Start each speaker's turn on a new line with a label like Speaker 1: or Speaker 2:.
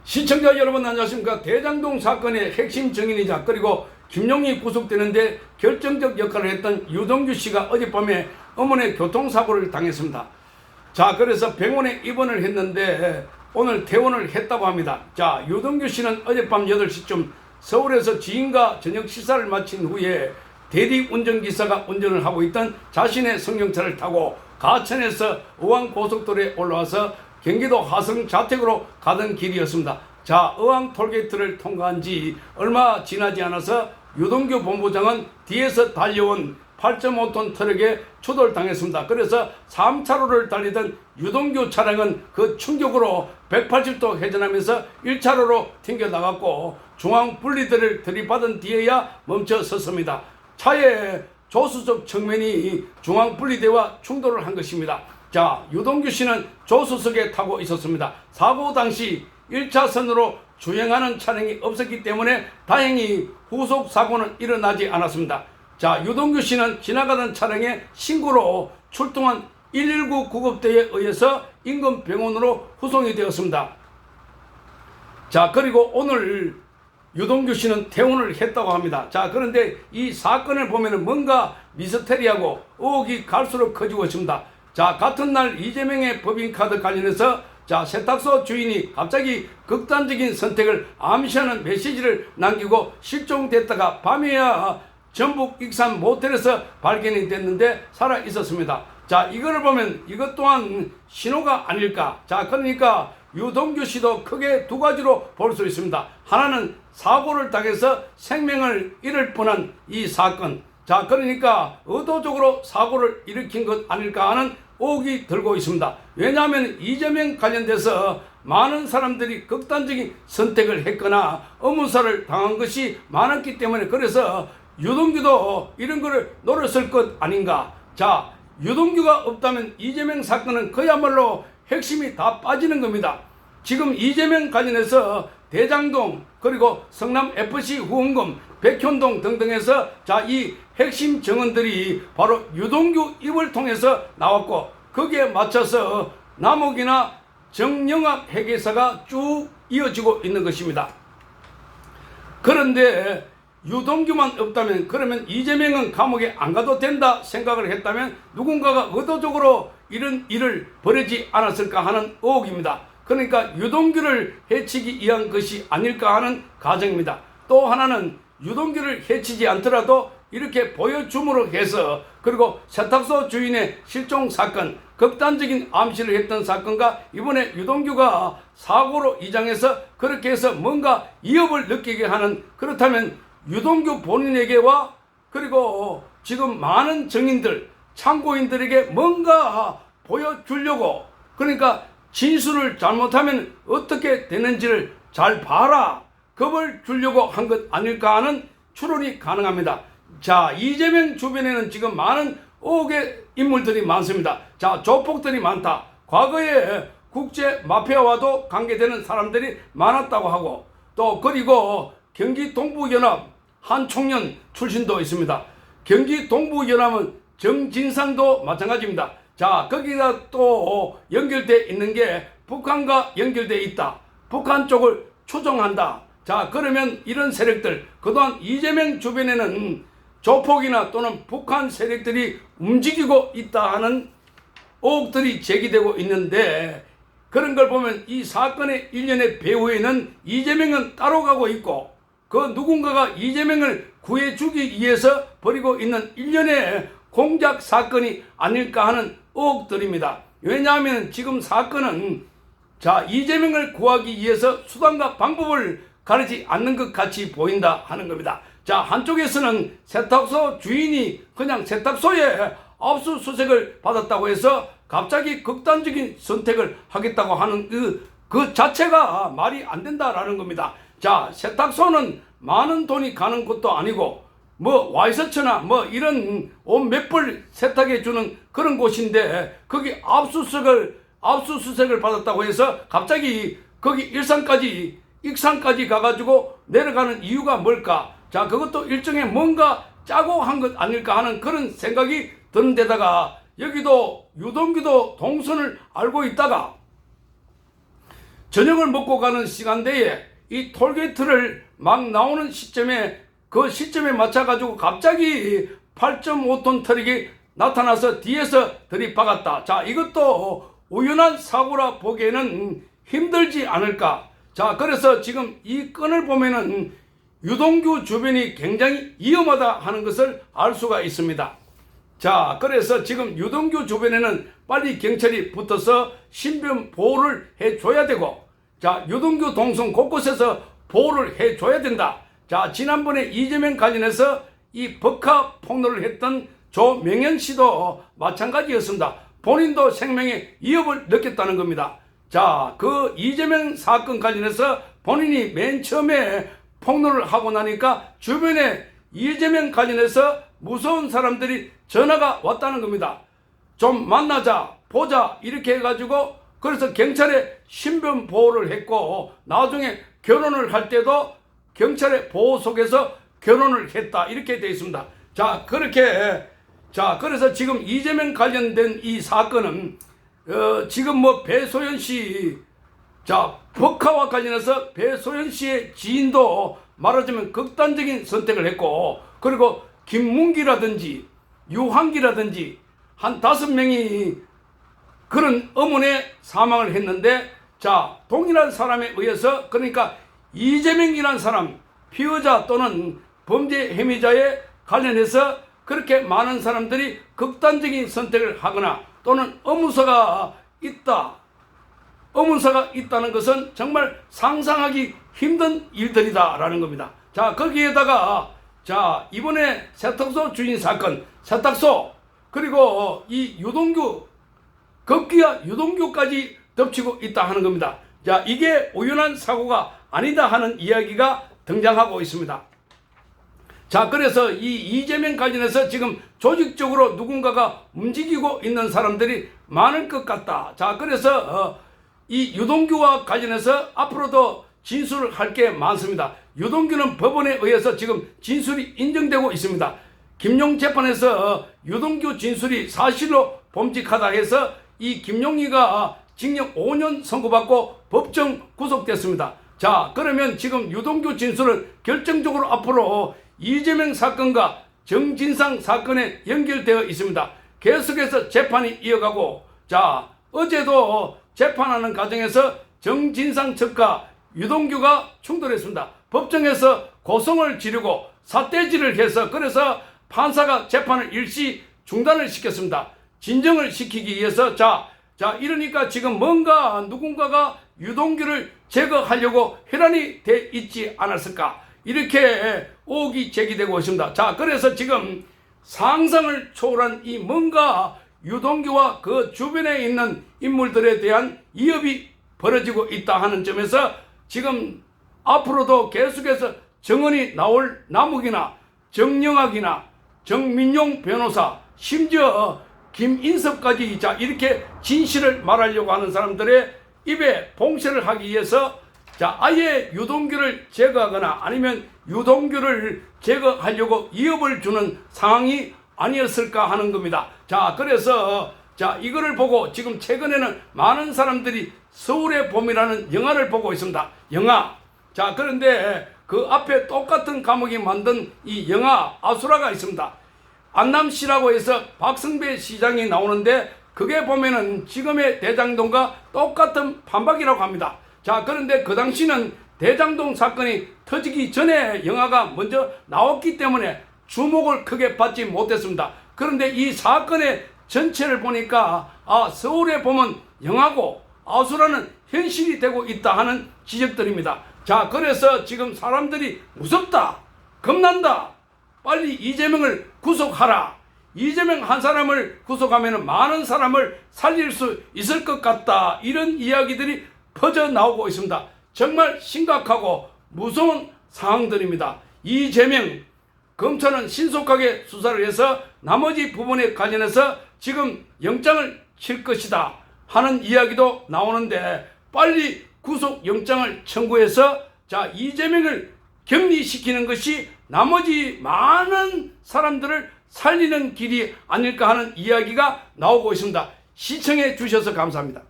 Speaker 1: 시청자 여러분 안녕하십니까. 대장동 사건의 핵심 증인이자 그리고 김용희 구속되는데 결정적 역할을 했던 유동규 씨가 어젯밤에 어머니 교통사고를 당했습니다. 자, 그래서 병원에 입원을 했는데 오늘 퇴원을 했다고 합니다. 자, 유동규 씨는 어젯밤 8시쯤 서울에서 지인과 저녁 식사를 마친 후에 대리 운전기사가 운전을 하고 있던 자신의 승용차를 타고 가천에서 의왕고속도로에 올라와서 경기도 화성 자택으로 가던 길이었습니다. 자, 의왕 톨게이트를 통과한 지 얼마 지나지 않아서 유동규 본부장은 뒤에서 달려온 8.5톤 트럭에 추돌당했습니다. 그래서 3차로를 달리던 유동규 차량은 그 충격으로 180도 회전하면서 1차로로 튕겨나갔고 중앙 분리대를 들이받은 뒤에야 멈춰 섰습니다. 차의 조수석 측면이 중앙 분리대와 충돌을 한 것입니다. 자, 유동규 씨는 조수석에 타고 있었습니다. 사고 당시 1차선으로 주행하는 차량이 없었기 때문에 다행히 후속 사고는 일어나지 않았습니다. 자, 유동규 씨는 지나가던 차량의 신고로 출동한 119 구급대에 의해서 인근 병원으로 후송이 되었습니다. 자, 그리고 오늘 유동규 씨는 퇴원을 했다고 합니다. 자, 그런데 이 사건을 보면은 뭔가 미스테리하고 의혹이 갈수록 커지고 있습니다. 자, 같은 날 이재명의 법인카드 관련해서 자, 세탁소 주인이 갑자기 극단적인 선택을 암시하는 메시지를 남기고 실종됐다가 밤에야 전북 익산 모텔에서 발견이 됐는데 살아 있었습니다. 자, 이거를 보면 이것 또한 신호가 아닐까. 자, 그러니까 유동규 씨도 크게 두 가지로 볼 수 있습니다. 하나는 사고를 당해서 생명을 잃을 뻔한 이 사건. 자, 그러니까 의도적으로 사고를 일으킨 것 아닐까 하는 의혹이 들고 있습니다. 왜냐하면 이재명 관련돼서 많은 사람들이 극단적인 선택을 했거나 의문사를 당한 것이 많았기 때문에 그래서 유동규도 이런 거를 노렸을 것 아닌가. 자, 유동규가 없다면 이재명 사건은 그야말로 핵심이 다 빠지는 겁니다. 지금 이재명 관련해서 대장동 그리고 성남FC 후원금 백현동 등등에서 자, 이 핵심 증언들이 바로 유동규 입을 통해서 나왔고 거기에 맞춰서 남욱이나 정영학 회계사가 쭉 이어지고 있는 것입니다. 그런데 유동규만 없다면 그러면 이재명은 감옥에 안 가도 된다 생각을 했다면 누군가가 의도적으로 이런 일을 벌이지 않았을까 하는 의혹입니다. 그러니까 유동규를 해치기 위한 것이 아닐까 하는 가정입니다. 또 하나는 유동규를 해치지 않더라도 이렇게 보여줌으로 해서 그리고 세탁소 주인의 실종 사건, 극단적인 암시를 했던 사건과 이번에 유동규가 사고로 이장해서 그렇게 해서 뭔가 위협을 느끼게 하는, 그렇다면 유동규 본인에게와 그리고 지금 많은 증인들, 참고인들에게 뭔가 보여주려고, 그러니까 진술을 잘못하면 어떻게 되는지를 잘 봐라, 겁을 주려고 한 것 아닐까 하는 추론이 가능합니다. 자, 이재명 주변에는 지금 많은 의혹의 인물들이 많습니다. 자, 조폭들이 많다. 과거에 국제 마피아와도 관계되는 사람들이 많았다고 하고 또 그리고 경기 동부연합 한 총련 출신도 있습니다. 경기 동부연합은 정진상도 마찬가지입니다. 자, 거기가 또 연결돼 있는 게 북한과 연결돼 있다. 북한 쪽을 추종한다. 자, 그러면 이런 세력들, 그동안 이재명 주변에는 조폭이나 또는 북한 세력들이 움직이고 있다 하는 의혹들이 제기되고 있는데 그런 걸 보면 이 사건의 일련의 배후에는 이재명은 따로 가고 있고 그 누군가가 이재명을 구해주기 위해서 벌이고 있는 일련의 공작 사건이 아닐까 하는 의혹들입니다. 왜냐하면 지금 사건은 자, 이재명을 구하기 위해서 수단과 방법을 가리지 않는 것 같이 보인다 하는 겁니다. 자, 한쪽에서는 세탁소 주인이 그냥 세탁소에 압수수색을 받았다고 해서 갑자기 극단적인 선택을 하겠다고 하는 그 자체가 말이 안 된다라는 겁니다. 자, 세탁소는 많은 돈이 가는 것도 아니고 뭐 와이셔츠나 뭐 이런 옷 몇 벌 세탁해 주는 그런 곳인데 거기 압수수색을 받았다고 해서 갑자기 거기 익산까지 가가지고 내려가는 이유가 뭘까? 자, 그것도 일종의 뭔가 짜고 한 것 아닐까 하는 그런 생각이 드는 데다가 여기도 유동규도 동선을 알고 있다가 저녁을 먹고 가는 시간대에 이 톨게이트를 막 나오는 시점에 그 시점에 맞춰가지고 갑자기 8.5톤 트럭이 나타나서 뒤에서 들이박았다. 자, 이것도 우연한 사고라 보기에는 힘들지 않을까. 자, 그래서 지금 이 건을 보면은 유동규 주변이 굉장히 위험하다 하는 것을 알 수가 있습니다. 자, 그래서 지금 유동규 주변에는 빨리 경찰이 붙어서 신변 보호를 해줘야 되고, 자, 유동규 동선 곳곳에서 보호를 해줘야 된다. 자, 지난번에 이재명 관련해서 이 법카 폭로를 했던 조명현 씨도 마찬가지였습니다. 본인도 생명의 위협을 느꼈다는 겁니다. 자, 그 이재명 사건 관련해서 본인이 맨 처음에 폭로를 하고 나니까 주변에 이재명 관련해서 무서운 사람들이 전화가 왔다는 겁니다. 좀 만나자, 보자 이렇게 해가지고 그래서 경찰에 신변 보호를 했고 나중에 결혼을 할 때도 경찰의 보호 속에서 결혼을 했다 이렇게 되어 있습니다. 자, 그렇게 자, 그래서 지금 이재명 관련된 이 사건은 지금 뭐 배소연 씨, 자, 법카와 관련해서 배소연 씨의 지인도 말하자면 극단적인 선택을 했고, 그리고 김문기라든지 유한기라든지 한 5명이 그런 어머니의 사망을 했는데, 자, 동일한 사람에 의해서, 그러니까 이재명이라는 사람, 피의자 또는 범죄 혐의자에 관련해서 그렇게 많은 사람들이 극단적인 선택을 하거나 또는 의문사가 있다는 것은 정말 상상하기 힘든 일들이다라는 겁니다. 자, 거기에다가 자, 이번에 세탁소 주인 사건, 세탁소, 그리고 이 유동규, 급기야 유동규까지 덮치고 있다 하는 겁니다. 자, 이게 우연한 사고가 아니다 하는 이야기가 등장하고 있습니다. 자, 그래서 이 이재명 관련해서 지금 조직적으로 누군가가 움직이고 있는 사람들이 많을 것 같다. 자, 그래서 이 유동규와 관련해서 앞으로도 진술을 할 게 많습니다. 유동규는 법원에 의해서 지금 진술이 인정되고 있습니다. 김용 재판에서 유동규 진술이 사실로 범직하다 해서 이 김용희가 징역 5년 선고받고 법정 구속됐습니다. 자, 그러면 지금 유동규 진술은 결정적으로 앞으로 이재명 사건과 정진상 사건에 연결되어 있습니다. 계속해서 재판이 이어가고, 자, 어제도 재판하는 과정에서 정진상 측과 유동규가 충돌했습니다. 법정에서 고성을 지르고 삿대질을 해서 그래서 판사가 재판을 일시 중단을 시켰습니다. 진정을 시키기 위해서 자 이러니까 지금 뭔가 누군가가 유동규를 제거하려고 혈안이 돼 있지 않았을까 이렇게 의혹이 제기되고 있습니다. 자, 그래서 지금 상상을 초월한 이 뭔가 유동규와 그 주변에 있는 인물들에 대한 위협이 벌어지고 있다 하는 점에서 지금 앞으로도 계속해서 정언이 나올 남욱이나 정영학이나 정민용 변호사, 심지어 김인섭까지 자 이렇게 진실을 말하려고 하는 사람들의 입에 봉쇄를 하기 위해서 자 아예 유동규를 제거하거나 아니면 유동규를 제거하려고 위협을 주는 상황이 아니었을까 하는 겁니다. 자, 그래서 자 이거를 보고 지금 최근에는 많은 사람들이 서울의 봄이라는 영화를 보고 있습니다. 영화. 자, 그런데 그 앞에 똑같은 감옥이 만든 이 영화 아수라가 있습니다. 안남시라고 해서 박성배 시장이 나오는데 그게 보면은 지금의 대장동과 똑같은 판박이라고 합니다. 자, 그런데 그 당시는 대장동 사건이 터지기 전에 영화가 먼저 나왔기 때문에 주목을 크게 받지 못했습니다. 그런데 이 사건의 전체를 보니까 서울의 봄은 영화고 아수라는 현실이 되고 있다 하는 지적들입니다. 자, 그래서 지금 사람들이 무섭다, 겁난다, 빨리 이재명을 구속하라, 이재명 한 사람을 구속하면 많은 사람을 살릴 수 있을 것 같다, 이런 이야기들이 퍼져나오고 있습니다. 정말 심각하고 무서운 상황들입니다. 이재명 검찰은 신속하게 수사를 해서 나머지 부분에 관련해서 지금 영장을 칠 것이다 하는 이야기도 나오는데 빨리 구속영장을 청구해서 자 이재명을 격리시키는 것이 나머지 많은 사람들을 살리는 길이 아닐까 하는 이야기가 나오고 있습니다. 시청해 주셔서 감사합니다.